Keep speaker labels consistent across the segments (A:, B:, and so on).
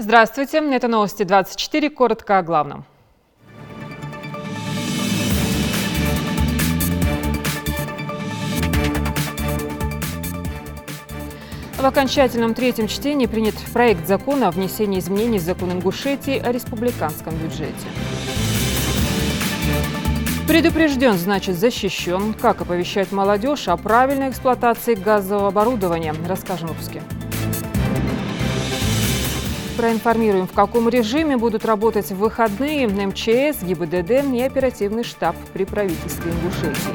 A: Здравствуйте, это новости 24, коротко о главном. В окончательном третьем чтении принят проект закона о внесении изменений в закон Ингушетии о республиканском бюджете. Предупрежден, значит защищен. Как оповещать молодежь о правильной эксплуатации газового оборудования? Расскажем в выпуске. Проинформируем, в каком режиме будут работать в выходные МЧС, ГИБДД и оперативный штаб при правительстве Ингушетии.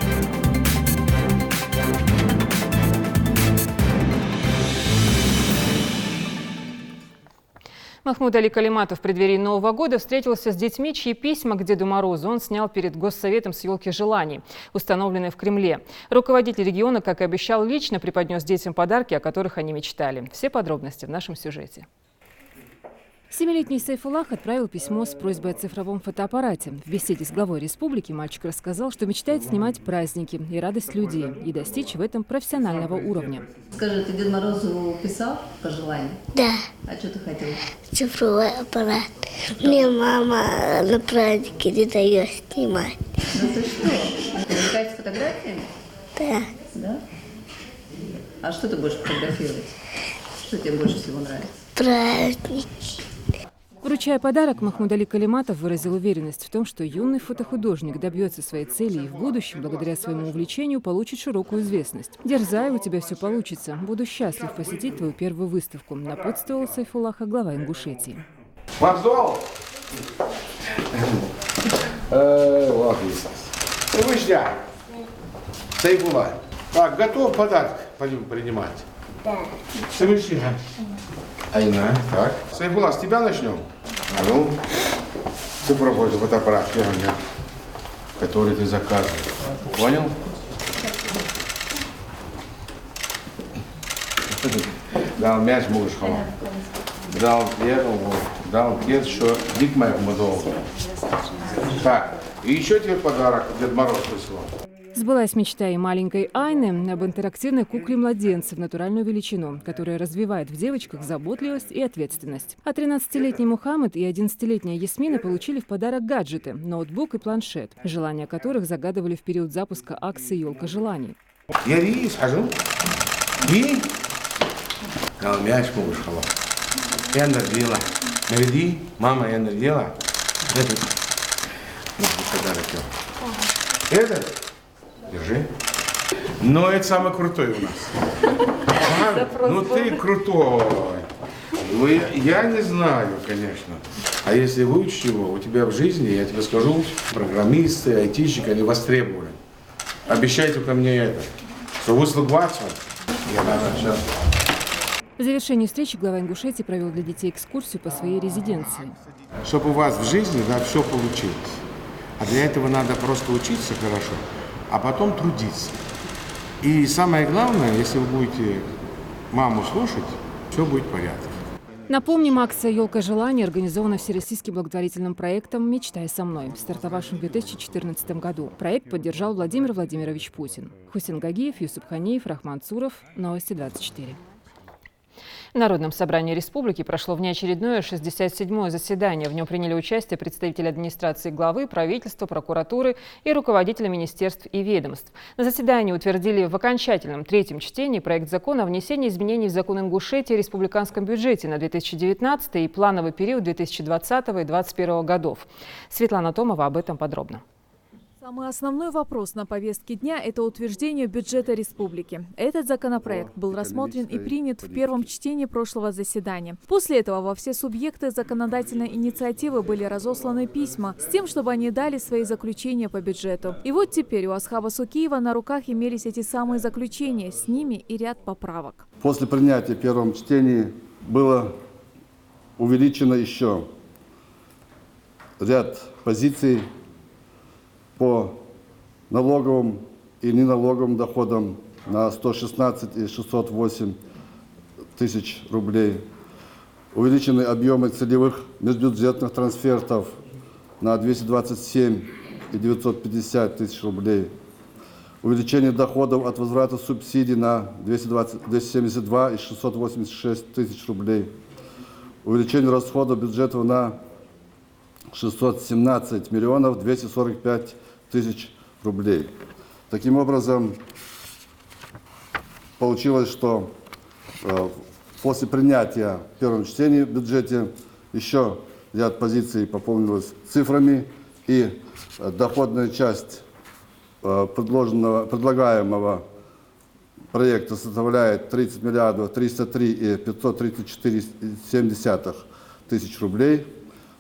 A: Махмуд Али Калиматов в преддверии Нового года встретился с детьми, чьи письма к Деду Морозу он снял перед Госсоветом с елки желаний, установленной в Кремле. Руководитель региона, как и обещал, лично преподнес детям подарки, о которых они мечтали. Все подробности в нашем сюжете. 7-летний Сайфуллах отправил письмо с просьбой о цифровом фотоаппарате. В беседе с главой республики мальчик рассказал, что мечтает снимать праздники и радость людей и достичь в этом профессионального уровня.
B: Скажи, ты Деду Морозу писал пожелания?
C: Да.
B: А что ты хотел?
C: Цифровой аппарат. Мне мама на празднике не дает снимать.
B: Ну ты что? Ты увлекаешься фотографиями?
C: Да.
B: Да? А что ты будешь фотографировать? Что тебе больше всего нравится?
C: Праздники.
A: Вручая подарок, Махмуд Али Калиматов выразил уверенность в том, что юный фотохудожник добьется своей цели и в будущем, благодаря своему увлечению, получит широкую известность. «Дерзай, у тебя все получится. Буду счастлив посетить твою первую выставку», напутствовал Сайфуллаха глава Ингушетии.
D: Сайфуллах, так, готов подарок принимать?
C: Да.
D: Совершенно. Айна, так. Сайфуллах, с тебя начнем? А ну, цифровой фотоаппарат, который ты заказывал. Понял? Дал мяч, можешь халам. Дал кет, что дик моих мудов. Так, и еще тебе подарок Дед Мороз прислал.
A: Сбылась мечта и маленькой Айны об интерактивной кукле-младенце в натуральную величину, которая развивает в девочках заботливость и ответственность. А 13-летний Мухаммед и 11-летняя Ясмина получили в подарок гаджеты, ноутбук и планшет, желания которых загадывали в период запуска акции «Елка желаний».
D: Я схожу. И дал мяч, можешь халам. Я надела. Наведи, мама, я надела. Это? Держи. Но это самый крутой у нас. Ну ты крутой. Ну, я не знаю, конечно. А если выучишь его, у тебя в жизни, я тебе скажу, программисты, айтишники, они востребованы. Обещайте ко мне это. Что вы согласны? Я сейчас.
A: В завершении встречи глава Ингушетии провел для детей экскурсию по своей резиденции.
D: Чтобы у вас в жизни все получилось. А для этого надо просто учиться хорошо, а потом трудиться. И самое главное, если вы будете маму слушать, все будет в порядке.
A: Напомним, акция «Елка желаний» организована всероссийским благотворительным проектом «Мечтай со мной», стартовавшим в 2014 году. Проект поддержал Владимир Владимирович Путин. Хусейн Гагиев, Юсуп Ханиев, Рахман Цуров. Новости 24. В Народном собрании республики прошло внеочередное 67-е заседание. В нем приняли участие представители администрации главы, правительства, прокуратуры и руководители министерств и ведомств. На заседании утвердили в окончательном третьем чтении проект закона о внесении изменений в закон Ингушетии о республиканском бюджете на 2019 и плановый период 2020 и 2021 годов. Светлана Томова об этом подробно.
E: Самый основной вопрос на повестке дня – это утверждение бюджета республики. Этот законопроект был рассмотрен и принят в первом чтении прошлого заседания. После этого во все субъекты законодательной инициативы были разосланы письма с тем, чтобы они дали свои заключения по бюджету. И вот теперь у Асхаба Сукеева на руках имелись эти самые заключения, с ними и ряд поправок.
F: После принятия в первом чтении было увеличено еще ряд позиций по налоговым и неналоговым доходам на 116 и 608 тысяч рублей. Увеличены объемы целевых межбюджетных трансфертов на 227 и 950 тысяч рублей. Увеличение доходов от возврата субсидий на 272 и 686 тысяч рублей. увеличение расходов бюджета на 617 миллионов 245 тысяч рублей. Таким образом, получилось, что после принятия в первом чтении в бюджете еще ряд позиций пополнилось цифрами, и доходная часть предлагаемого проекта составляет 30 миллиардов 303 и 534,7 тысяч рублей.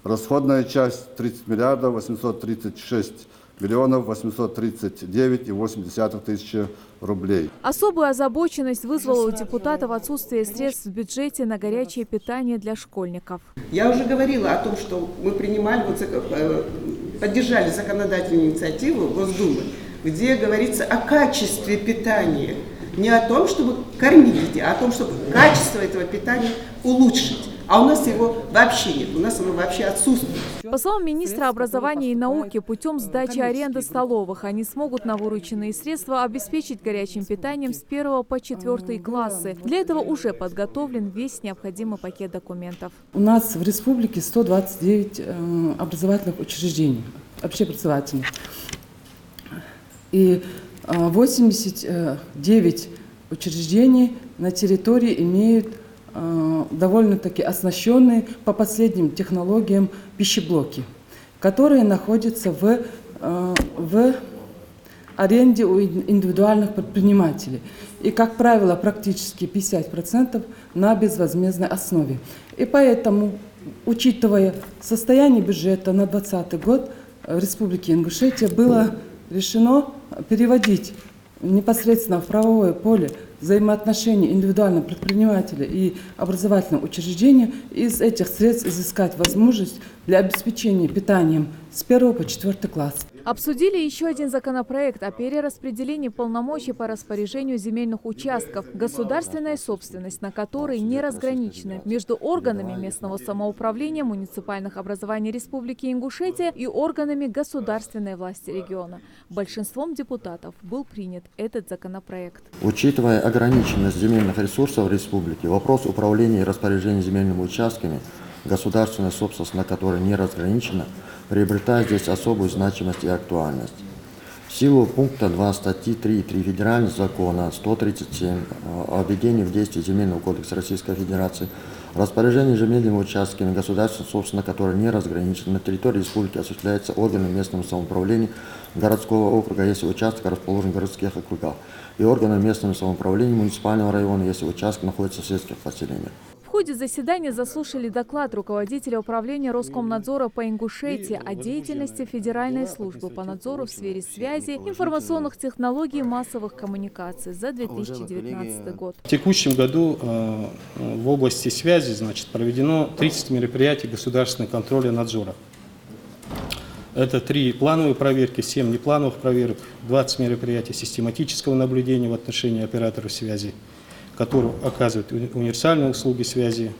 F: Расходная часть 30 миллиардов 836 миллионов 839,8 тысячи рублей.
E: Особую озабоченность вызвало у депутатов отсутствие средств в бюджете на горячее питание для школьников.
G: Я уже говорила о том, что мы поддержали законодательную инициативу Госдумы, где говорится о качестве питания. Не о том, чтобы кормить детей, а о том, чтобы качество этого питания улучшить. А у нас его вообще нет, у нас оно вообще отсутствует.
E: По словам министра образования и науки, путем сдачи аренды столовых они смогут на вырученные средства обеспечить горячим питанием с 1 по 4 классы. Для этого уже подготовлен весь необходимый пакет документов.
H: У нас в республике 129 образовательных учреждений, общеобразовательных. И 89 учреждений на территории имеют довольно-таки оснащенные по последним технологиям пищеблоки, которые находятся в аренде у индивидуальных предпринимателей. И, как правило, практически 50% на безвозмездной основе. И поэтому, учитывая состояние бюджета на 2020 год, в Республике Ингушетия было решено переводить непосредственно в правовое поле взаимоотношений индивидуального предпринимателя и образовательного учреждения, из этих средств изыскать возможность для обеспечения питанием с 1 по 4 класс.
E: Обсудили еще один законопроект о перераспределении полномочий по распоряжению земельных участков, государственная собственность на которые не разграничена между органами местного самоуправления муниципальных образований Республики Ингушетия и органами государственной власти региона. Большинством депутатов был принят этот законопроект.
I: Учитывая ограниченность земельных ресурсов республики, вопрос управления и распоряжения земельными участками, государственная собственность на которые не разграничена, приобретает здесь особую значимость и актуальность. В силу пункта 2 статьи 3 и 3 Федерального закона 137 о введении в действие Земельного кодекса Российской Федерации, распоряжение земельными участками, государственная собственность на которые не разграничена, на территории республики осуществляется органом местного самоуправления городского округа, если участок расположен в городских округах, и органом местного самоуправления муниципального района, если участок находится в сельских поселениях.
E: В ходе заседания заслушали доклад руководителя управления Роскомнадзора по Ингушетии о деятельности Федеральной службы по надзору в сфере связи, информационных технологий и массовых коммуникаций за 2019 год.
J: В текущем году в области связи проведено 30 мероприятий государственного контроля и надзора. Это 3 плановые проверки, 7 неплановых проверок, 20 мероприятий систематического наблюдения в отношении операторов связи, которые оказывают универсальные услуги связи,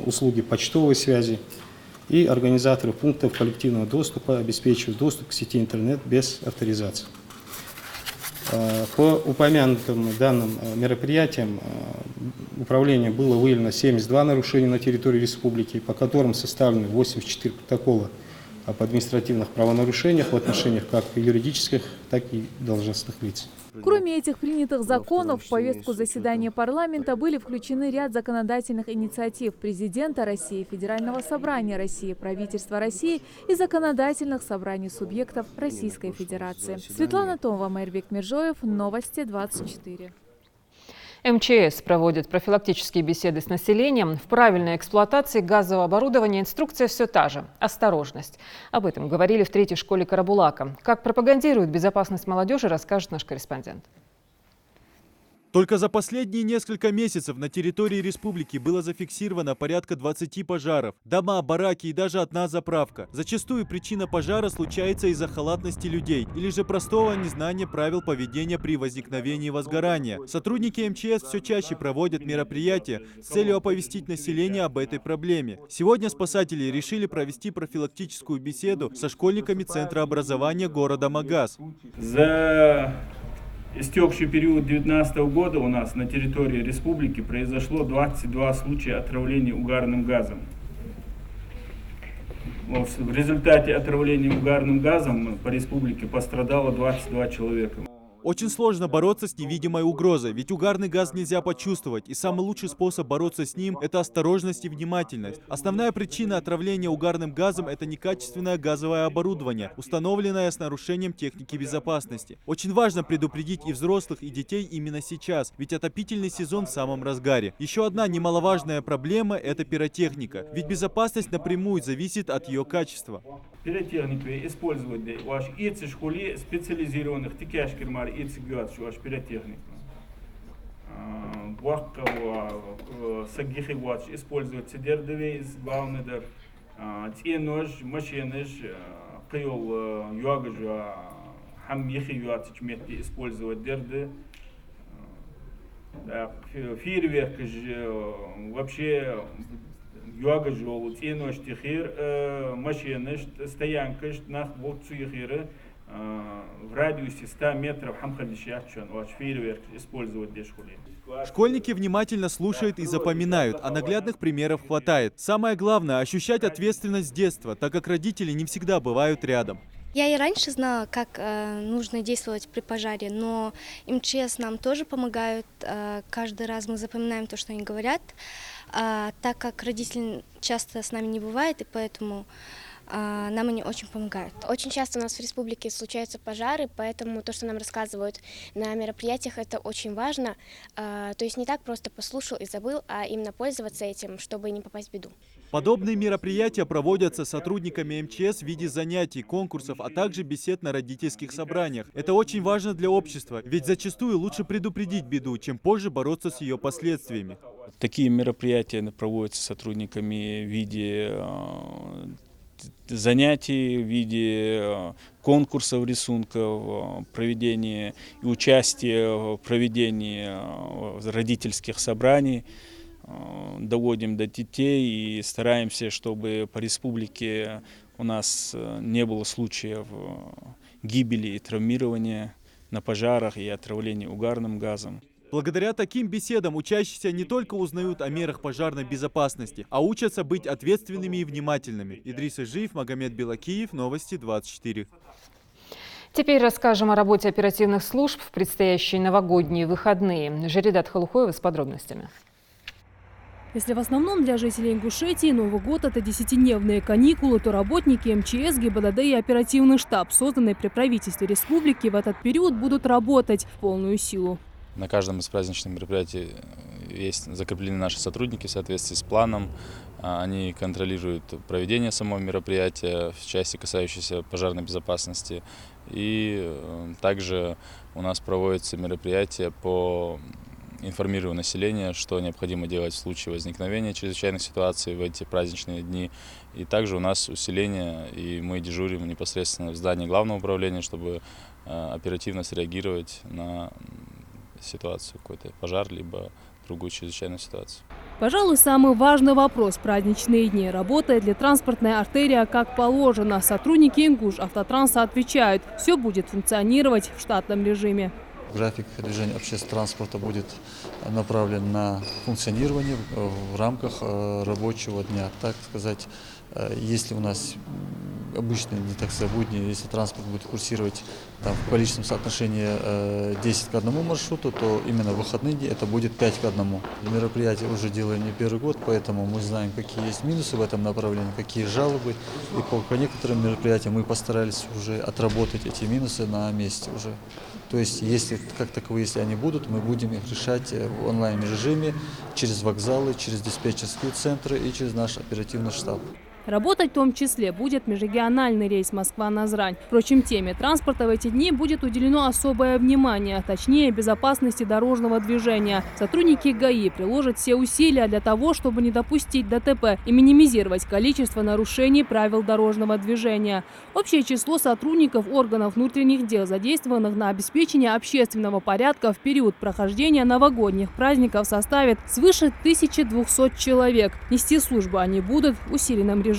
J: услуги почтовой связи, и организаторы пунктов коллективного доступа обеспечивают доступ к сети интернет без авторизации. По упомянутым данным мероприятиям управлением было выявлено 72 нарушения на территории республики, по которым составлены 84 протокола об административных правонарушениях в отношениях как юридических, так и должностных лиц.
E: Кроме этих принятых законов, в повестку заседания парламента были включены ряд законодательных инициатив президента России, Федерального собрания России, правительства России и законодательных собраний субъектов Российской Федерации. Светлана Томова, Майрбек Миржоев, Новости 24.
A: МЧС проводит профилактические беседы с населением. В правильной эксплуатации газового оборудования инструкция все та же – осторожность. Об этом говорили в 3-й школе Карабулака. Как пропагандируют безопасность молодежи, расскажет наш корреспондент.
K: Только за последние несколько месяцев на территории республики было зафиксировано порядка 20 пожаров. Дома, бараки и даже одна заправка. Зачастую причина пожара случается из-за халатности людей или же простого незнания правил поведения при возникновении возгорания. Сотрудники МЧС все чаще проводят мероприятия с целью оповестить население об этой проблеме. Сегодня спасатели решили провести профилактическую беседу со школьниками Центра образования города Магаз.
L: За истекший период 2019 года у нас на территории республики произошло 22 случая отравления угарным газом. В результате отравления угарным газом по республике пострадало 22 человека.
K: Очень сложно бороться с невидимой угрозой, ведь угарный газ нельзя почувствовать, и самый лучший способ бороться с ним – это осторожность и внимательность. Основная причина отравления угарным газом – это некачественное газовое оборудование, установленное с нарушением техники безопасности. Очень важно предупредить и взрослых, и детей именно сейчас, ведь отопительный сезон в самом разгаре. Еще одна немаловажная проблема – это пиротехника, ведь безопасность напрямую зависит от ее качества.
L: Пиротехнику использовать ваш ицы школе специализированных тикяшкермар ицы гад ваш пиротехнику. Вахкова сагихи ваш использовать цедердове из баунедер. Тенож машинаж кайол юагажа хамихи юатич метки использовать дерды. Фейерверк вообще юага жол, тенож тихир, машины, стоянка, нах вот цуихиры в радиусе 100 метров хамхалищахчан, ваш фейерверк использовать для школы.
K: Школьники внимательно слушают и запоминают, а наглядных примеров хватает. Самое главное – ощущать ответственность с детства, так как родители не всегда бывают рядом.
M: Я и раньше знала, как нужно действовать при пожаре, но МЧС нам тоже помогают. Каждый раз мы запоминаем то, что они говорят, так как родители часто с нами не бывает, и поэтому нам они очень помогают.
N: Очень часто у нас в республике случаются пожары, поэтому то, что нам рассказывают на мероприятиях, это очень важно. То есть не так просто послушал и забыл, а именно пользоваться этим, чтобы не попасть в беду.
K: Подобные мероприятия проводятся сотрудниками МЧС в виде занятий, конкурсов, а также бесед на родительских собраниях. Это очень важно для общества, ведь зачастую лучше предупредить беду, чем позже бороться с ее последствиями.
O: Такие мероприятия проводятся сотрудниками в виде занятий, в виде конкурсов рисунков, проведения и участия в проведении родительских собраний. Доводим до детей и стараемся, чтобы по республике у нас не было случаев гибели и травмирования на пожарах и отравления угарным газом.
K: Благодаря таким беседам учащиеся не только узнают о мерах пожарной безопасности, а учатся быть ответственными и внимательными. Идрис Ижиев, Магомед Белакиев, Новости 24.
A: Теперь расскажем о работе оперативных служб в предстоящие новогодние выходные. Жаридат Халухоева с подробностями.
E: Если в основном для жителей Ингушетии Новый год – это 10-дневные каникулы, то работники МЧС, ГИБДД и оперативный штаб, созданный при правительстве республики, в этот период будут работать в полную силу.
P: На каждом из праздничных мероприятий закреплены наши сотрудники в соответствии с планом. Они контролируют проведение самого мероприятия в части, касающейся пожарной безопасности. И также у нас проводятся мероприятия по информирую население, что необходимо делать в случае возникновения чрезвычайных ситуаций в эти праздничные дни. И также у нас усиление, и мы дежурим непосредственно в здании главного управления, чтобы оперативно среагировать на ситуацию, какой-то пожар, либо другую чрезвычайную ситуацию.
E: Пожалуй, самый важный вопрос в праздничные дни. Работает ли транспортная артерия как положено? Сотрудники Ингуш-Автотранса отвечают, все будет функционировать в штатном режиме.
Q: График движения общественного транспорта будет направлен на функционирование в рамках рабочего дня. Так сказать, если у нас обычные дни, так сказать, будни, если транспорт будет курсировать там, в количественном соотношении 10 к 1 маршруту, то именно в выходные дни это будет 5 к 1. Мероприятие уже делаем не первый год, поэтому мы знаем, какие есть минусы в этом направлении, какие жалобы. И по некоторым мероприятиям мы постарались уже отработать эти минусы на месте уже. То есть, если как таковые, если они будут, мы будем их решать в онлайн-режиме, через вокзалы, через диспетчерские центры и через наш оперативный штаб.
E: Работать в том числе будет межрегиональный рейс Москва-Назрань. Впрочем, теме транспорта в эти дни будет уделено особое внимание, точнее безопасности дорожного движения. Сотрудники ГАИ приложат все усилия для того, чтобы не допустить ДТП и минимизировать количество нарушений правил дорожного движения. Общее число сотрудников органов внутренних дел, задействованных на обеспечение общественного порядка в период прохождения новогодних праздников, составит свыше 1200 человек. Нести службу они будут в усиленном режиме.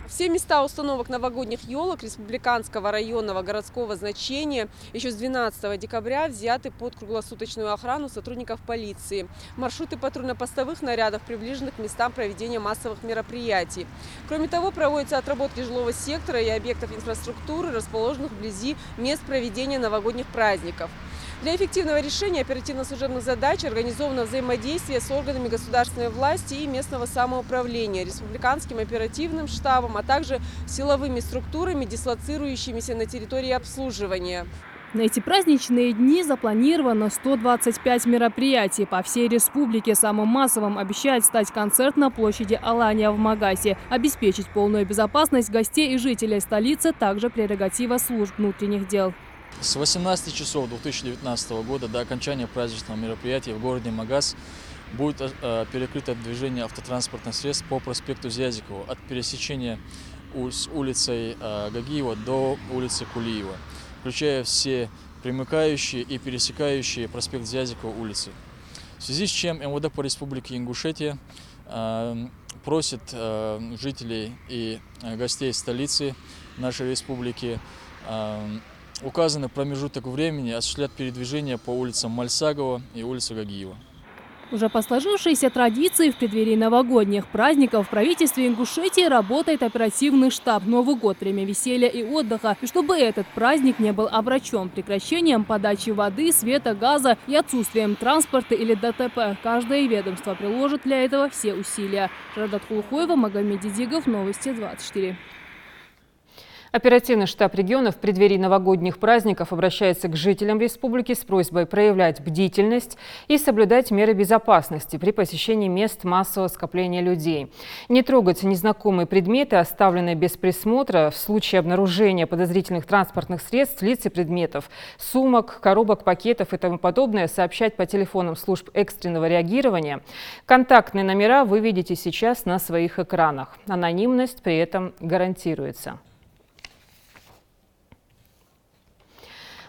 R: Все места установок новогодних елок республиканского, районного, городского значения еще с 12 декабря взяты под круглосуточную охрану сотрудников полиции. Маршруты патрульно-постовых нарядов приближены к местам проведения массовых мероприятий. Кроме того, проводятся отработки жилого сектора и объектов инфраструктуры, расположенных вблизи мест проведения новогодних праздников. Для эффективного решения оперативно-служебных задач организовано взаимодействие с органами государственной власти и местного самоуправления, республиканским оперативным штабом, а также силовыми структурами, дислоцирующимися на территории обслуживания.
E: На эти праздничные дни запланировано 125 мероприятий по всей республике. Самым массовым обещает стать концерт на площади Алания в Магасе. Обеспечить полную безопасность гостей и жителей столицы также прерогатива служб внутренних дел.
Q: С 18 часов 2019 года до окончания праздничного мероприятия в городе Магас будет перекрыто движение автотранспортных средств по проспекту Зязикова от пересечения с улицей Гагиева до улицы Кулиева, включая все примыкающие и пересекающие проспект Зязикова улицы. В связи с чем МВД по Республике Ингушетия просит жителей и гостей столицы нашей республики указанный промежуток времени осуществлять передвижение по улицам Мальсагова и улице Гагиева.
E: Уже по сложившейся традиции в преддверии новогодних праздников в правительстве Ингушетии работает оперативный штаб. Новый год – время веселья и отдыха. И чтобы этот праздник не был омрачен прекращением подачи воды, света, газа и отсутствием транспорта или ДТП, каждое ведомство приложит для этого все усилия. Жадат Хулухоева, Магомед Дидигов, Новости 24.
A: Оперативный штаб региона в преддверии новогодних праздников обращается к жителям республики с просьбой проявлять бдительность и соблюдать меры безопасности при посещении мест массового скопления людей. Не трогать незнакомые предметы, оставленные без присмотра, в случае обнаружения подозрительных транспортных средств, лиц и предметов, сумок, коробок, пакетов и тому подобное, сообщать по телефонам служб экстренного реагирования. Контактные номера вы видите сейчас на своих экранах. Анонимность при этом гарантируется.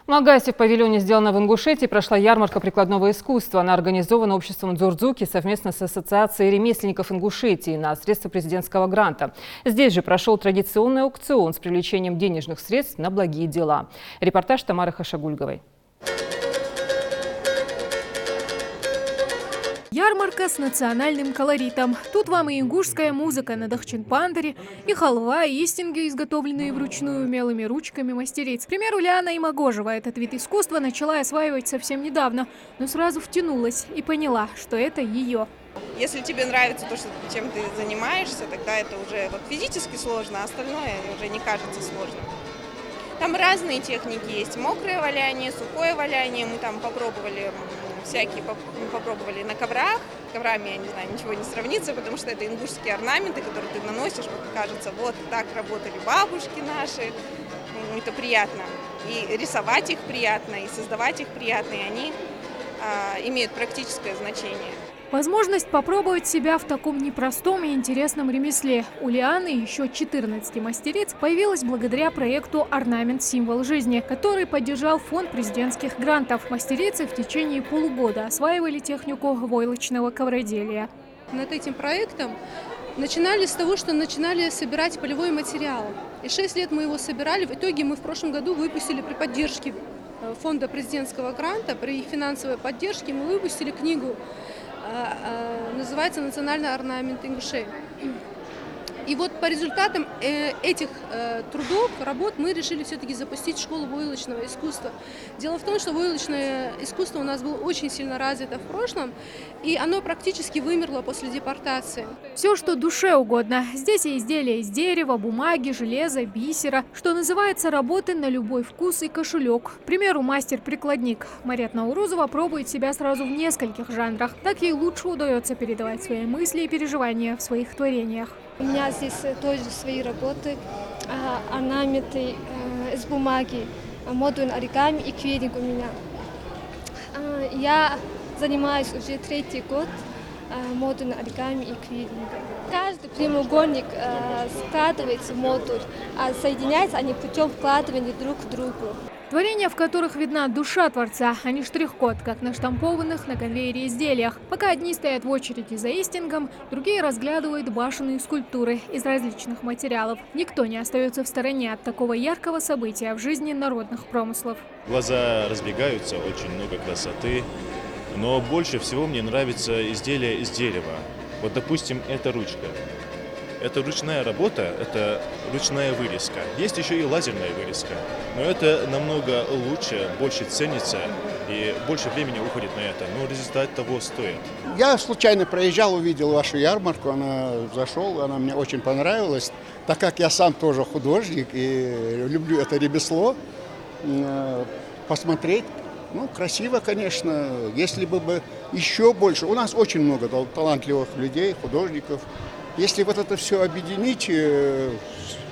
A: В Магасе в павильоне «Сделано в Ингушетии» прошла ярмарка прикладного искусства. Она организована обществом Дзурдзуки совместно с Ассоциацией ремесленников Ингушетии на средства президентского гранта. Здесь же прошел традиционный аукцион с привлечением денежных средств на благие дела. Репортаж Тамары Хашагульговой.
S: Ярмарка с национальным колоритом. Тут вам и ингушская музыка на дахчинпандере, и халва, и истинги, изготовленные вручную умелыми ручками мастериц. К примеру, Лиана Имагожева этот вид искусства начала осваивать совсем недавно, но сразу втянулась и поняла, что это ее.
T: Если тебе нравится то, чем ты занимаешься, тогда это уже физически сложно, а остальное уже не кажется сложным. Там разные техники есть. Мокрое валяние, сухое валяние. Мы там попробовали всякие, попробовали на коврах. С коврами, я не знаю, ничего не сравнится, потому что это ингушские орнаменты, которые ты наносишь. Вот кажется, вот так работали бабушки наши. Это приятно. И рисовать их приятно, и создавать их приятно. И они имеют практическое значение.
S: Возможность попробовать себя в таком непростом и интересном ремесле у Лианы и еще 14 мастериц появилась благодаря проекту «Орнамент. Символ жизни», который поддержал фонд президентских грантов. Мастерицы в течение полугода осваивали технику войлочного ковроделия.
U: Над этим проектом начинали с того, что начинали собирать полевой материал. И 6 лет мы его собирали. В итоге мы в прошлом году выпустили при поддержке фонда президентского гранта, при финансовой поддержке мы выпустили книгу. Называется «Национальный орнамент Ингушей». И вот по результатам этих трудов, работ мы решили все-таки запустить школу войлочного искусства. Дело в том, что войлочное искусство у нас было очень сильно развито в прошлом, и оно практически вымерло после депортации.
S: Все, что душе угодно. Здесь и изделия из дерева, бумаги, железа, бисера. Что называется, работы на любой вкус и кошелек. К примеру, мастер-прикладник Марет Наурузова пробует себя сразу в нескольких жанрах. Так ей лучше удается передавать свои мысли и переживания в своих творениях.
V: У меня здесь тоже свои работы, орнаменты из бумаги, модуль оригами и квилинг у меня. Я занимаюсь уже 3-й год модуль оригами и квилингом. Каждый прямоугольник складывается в модуль, а соединяются они путем вкладывания друг к другу.
S: Творения, в которых видна душа творца, а не штрих-код, как на штампованных на конвейере изделиях. Пока одни стоят в очереди за истингом, другие разглядывают башенные скульптуры из различных материалов. Никто не остается в стороне от такого яркого события в жизни народных промыслов.
B: Глаза разбегаются, очень много красоты, но больше всего мне нравится изделие из дерева. Вот, допустим, эта ручка. Это ручная работа, это ручная вырезка. Есть еще и лазерная вырезка, но это намного лучше, больше ценится и больше времени уходит на это, но результат того стоит.
C: Я случайно проезжал, увидел вашу ярмарку, зашел, она мне очень понравилась. Так как я сам тоже художник и люблю это ремесло, посмотреть, красиво, конечно, если бы еще больше. У нас очень много талантливых людей, художников. Если вот это все объединить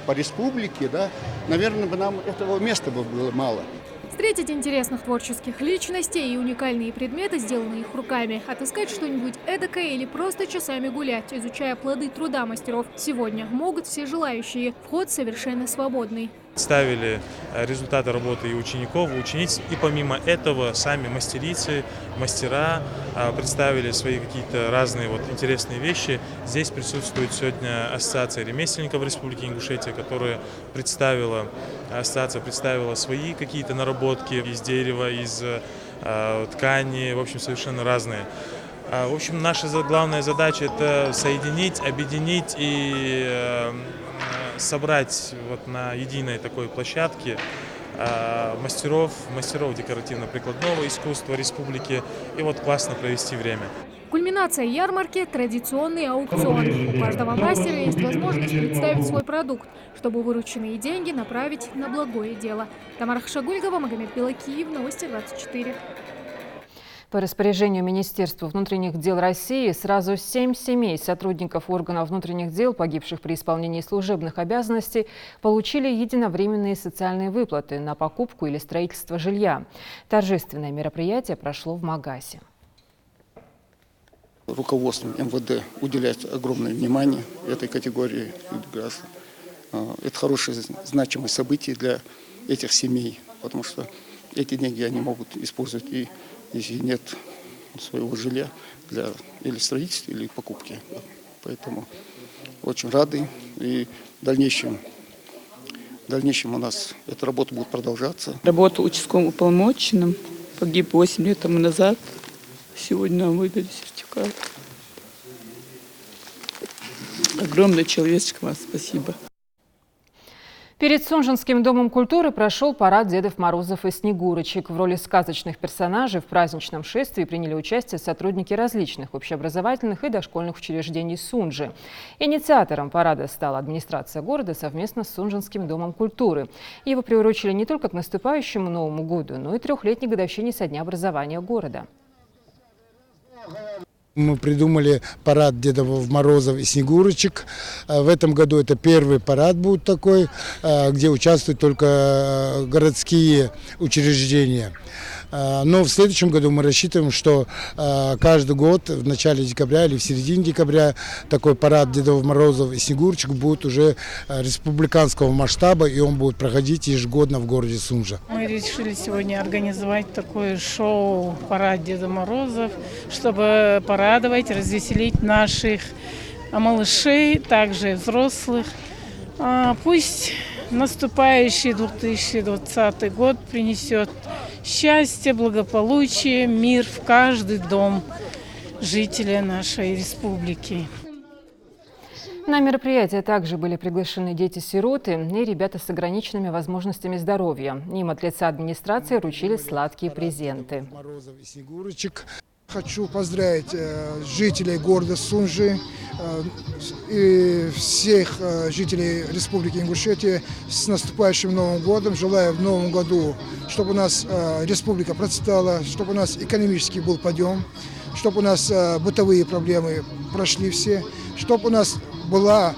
C: по республике, да, наверное, бы нам этого места было мало.
S: Встретить интересных творческих личностей и уникальные предметы, сделанные их руками, отыскать что-нибудь эдакое или просто часами гулять, изучая плоды труда мастеров, сегодня могут все желающие. Вход совершенно свободный.
W: Ставили результаты работы и учеников, и учениц, и помимо этого сами мастерицы, мастера представили свои какие-то разные интересные вещи. Здесь присутствует сегодня Ассоциация ремесленников Республики Ингушетия, которая представила свои какие-то наработки из дерева, из ткани, в общем, совершенно разные. В общем, наша главная задача – это соединить, объединить и собрать на единой такой площадке мастеров декоративно-прикладного искусства республики и классно провести время.
S: Кульминация ярмарки – традиционный аукцион. У каждого мастера есть возможность представить свой продукт, чтобы вырученные деньги направить на благое дело. Тамара Хашагульгова, Магомед Белакиев, Новости 24.
A: По распоряжению Министерства внутренних дел России сразу 7 семей сотрудников органов внутренних дел, погибших при исполнении служебных обязанностей, получили единовременные социальные выплаты на покупку или строительство жилья. Торжественное мероприятие прошло в Магасе.
C: Руководством МВД уделяет огромное внимание этой категории граждан. Это хорошее значимое событие для этих семей, потому что эти деньги они могут использовать и если нет своего жилья для или строительства, или покупки. Поэтому очень рады. И в дальнейшем у нас эта работа будет продолжаться.
X: Работал участковым уполномоченным. Погиб 8 лет тому назад. Сегодня нам выдали сертификат. Огромное человеческое вам спасибо.
A: Перед Сунжинским домом культуры прошел парад Дедов Морозов и Снегурочек. В роли сказочных персонажей в праздничном шествии приняли участие сотрудники различных общеобразовательных и дошкольных учреждений Сунжи. Инициатором парада стала администрация города совместно с Сунжинским домом культуры. Его приурочили не только к наступающему Новому году, но и 3-летней годовщине со дня образования города.
Y: Мы придумали парад Дедов Морозов и Снегурочек. В этом году это первый парад будет такой, где участвуют только городские учреждения. Но в следующем году мы рассчитываем, что каждый год в начале декабря или в середине декабря такой парад Дедов Морозов и Снегурочек будет уже республиканского масштаба, и он будет проходить ежегодно в городе Сунжа.
Z: Мы решили сегодня организовать такое шоу «Парад Деда Морозов», чтобы порадовать, развеселить наших малышей, также взрослых. Пусть наступающий 2020 год принесет счастье, благополучие, мир в каждый дом жителя нашей республики.
A: На мероприятие также были приглашены дети-сироты и ребята с ограниченными возможностями здоровья. Им от лица администрации вручили сладкие презенты.
Y: Хочу поздравить жителей города Сунжи и всех жителей Республики Ингушетия с наступающим Новым годом. Желаю в Новом году, чтобы у нас республика процветала, чтобы у нас экономический был подъем, чтобы у нас бытовые проблемы прошли все, чтобы у нас была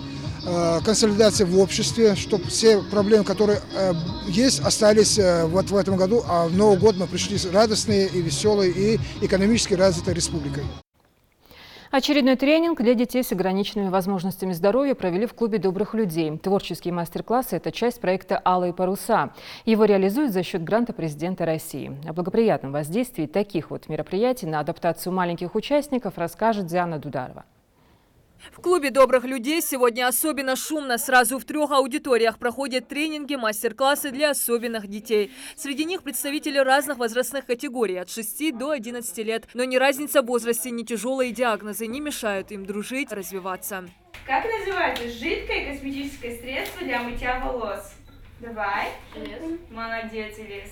Y: консолидация в обществе, чтобы все проблемы, которые есть, остались вот в этом году, а в Новый год мы пришли радостные и веселые и экономически развитой республикой.
A: Очередной тренинг для детей с ограниченными возможностями здоровья провели в клубе добрых людей. Творческие мастер-классы – это часть проекта «Алые паруса». Его реализуют за счет гранта президента России. О благоприятном воздействии таких вот мероприятий на адаптацию маленьких участников расскажет Диана Дударова.
D: В клубе добрых людей сегодня особенно шумно. Сразу в 3 аудиториях проходят тренинги, мастер-классы для особенных детей. Среди них представители разных возрастных категорий – от 6 до 11 лет. Но ни разница в возрасте, ни тяжелые диагнозы не мешают им дружить, развиваться.
F: Как называется жидкое косметическое средство для мытья волос? Давай. Молодец, Элис.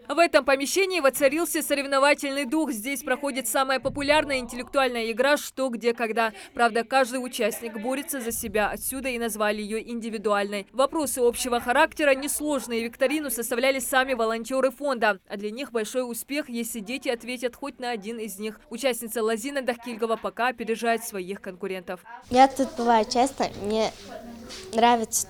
D: В этом помещении воцарился соревновательный дух. Здесь проходит самая популярная интеллектуальная игра «Что, где, когда». Правда, каждый участник борется за себя. Отсюда и назвали ее индивидуальной. Вопросы общего характера несложные. Викторину составляли сами волонтеры фонда. А для них большой успех, если дети ответят хоть на один из них. Участница Лазина Дахкильгова пока опережает своих конкурентов.
G: Я тут бываю часто. Мне нравится,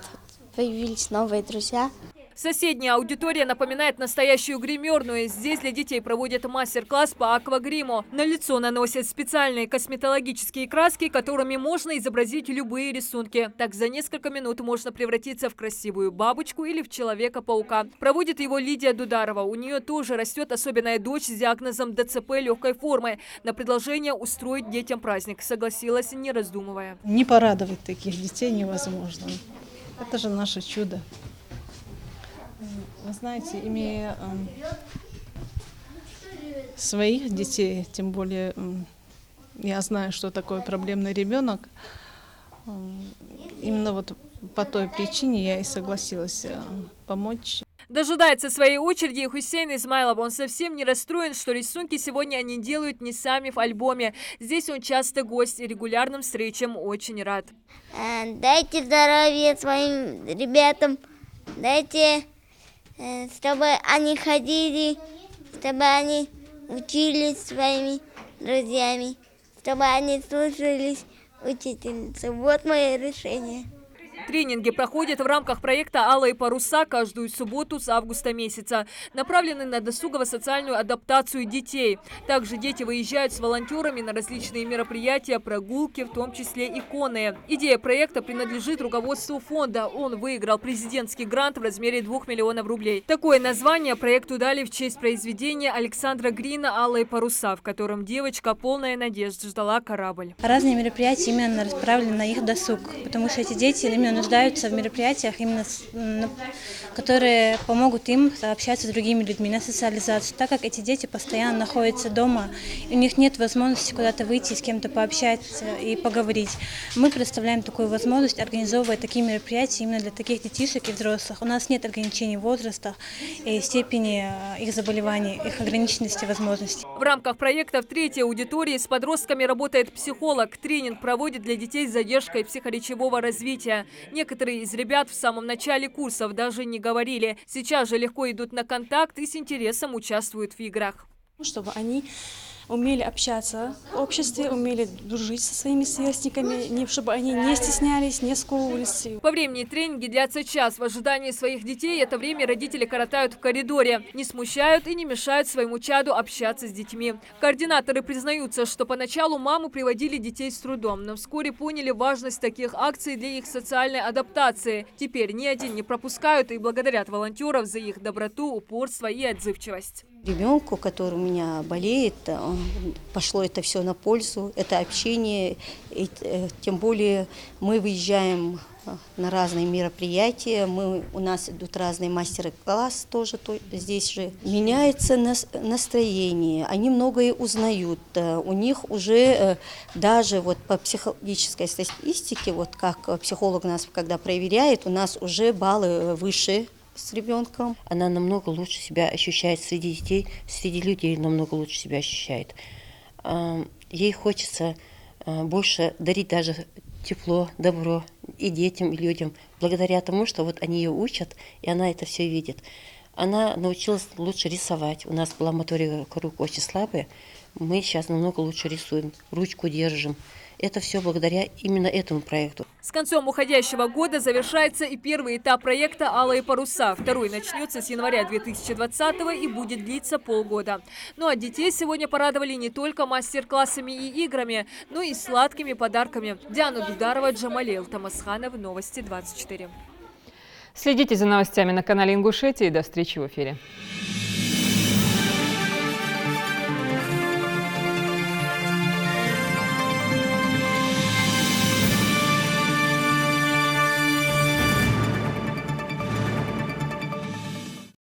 G: появились новые друзья.
D: Соседняя аудитория напоминает настоящую гримерную. Здесь для детей проводят мастер-класс по аквагриму. На лицо наносят специальные косметологические краски, которыми можно изобразить любые рисунки. Так за несколько минут можно превратиться в красивую бабочку или в Человека-паука. Проводит его Лидия Дударова. У нее тоже растет особенная дочь с диагнозом ДЦП легкой формы. На предложение устроить детям праздник согласилась, не раздумывая.
H: Не порадовать таких детей невозможно. Это же наше чудо. Вы знаете, имея своих детей, тем более я знаю, что такое проблемный ребенок, именно вот по той причине я и согласилась помочь.
D: Дожидается своей очереди Хусейн Измайлов. Он совсем не расстроен, что рисунки сегодня они делают не сами в альбоме. Здесь он часто гость и регулярным встречам очень рад.
G: Дайте здоровья своим ребятам, дайте, чтобы они ходили, чтобы они учились своими друзьями, чтобы они слушались учительницы. Вот мое решение.
D: Тренинги проходят в рамках проекта «Алые паруса» каждую субботу с августа месяца. Направлены на досугово-социальную адаптацию детей. Также дети выезжают с волонтерами на различные мероприятия, прогулки, в том числе и конные. Идея проекта принадлежит руководству фонда. Он выиграл президентский грант в размере 2 миллионов рублей. Такое название проекту дали в честь произведения Александра Грина «Алые паруса», в котором девочка, полная надежд, ждала корабль.
I: Разные мероприятия именно направлены на их досуг, потому что эти дети именно нуждаются в мероприятиях, именно, которые помогут им общаться с другими людьми, на социализацию, так как эти дети постоянно находятся дома, у них нет возможности куда-то выйти, с кем-то пообщаться и поговорить. Мы предоставляем такую возможность, организовывая такие мероприятия именно для таких детишек и взрослых. У нас нет ограничений в возрастах и степени их заболеваний, их ограниченности возможностей.
D: В рамках проекта в 3-й аудитории с подростками работает психолог. Тренинг проводит для детей с задержкой психоречевого развития. Некоторые из ребят в самом начале курсов даже не говорили. Сейчас же легко идут на контакт и с интересом участвуют в играх.
J: Чтобы они умели общаться в обществе, умели дружить со своими сверстниками, чтобы они не стеснялись, не сковывались.
D: По времени тренинги длятся час. В ожидании своих детей это время родители коротают в коридоре. Не смущают и не мешают своему чаду общаться с детьми. Координаторы признаются, что поначалу мамы приводили детей с трудом, но вскоре поняли важность таких акций для их социальной адаптации. Теперь ни один не пропускают и благодарят волонтеров за их доброту, упорство и отзывчивость.
G: Ребенку, который у меня болеет, пошло это все на пользу, это общение, и тем более мы выезжаем на разные мероприятия, у нас идут разные мастер-классы тоже здесь же. Меняется настроение, они многое узнают, у них уже даже вот по психологической статистике, вот как психолог нас когда проверяет, у нас уже баллы выше с ребенком. Она намного лучше себя ощущает среди детей, среди людей намного лучше себя ощущает. Ей хочется больше дарить даже тепло, добро и детям, и людям, благодаря тому, что вот они ее учат, и она это все видит. Она научилась лучше рисовать. У нас была моторика рук очень слабая. Мы сейчас намного лучше рисуем, ручку держим. Это все благодаря именно этому проекту.
D: С концом уходящего года завершается и первый этап проекта «Алые паруса». Второй начнется с января 2020-го и будет длиться полгода. Ну а детей сегодня порадовали не только мастер-классами и играми, но и сладкими подарками. Диана Дударова, Джамалел Тамасханов, Новости 24.
A: Следите за новостями на канале Ингушетии. До встречи в эфире.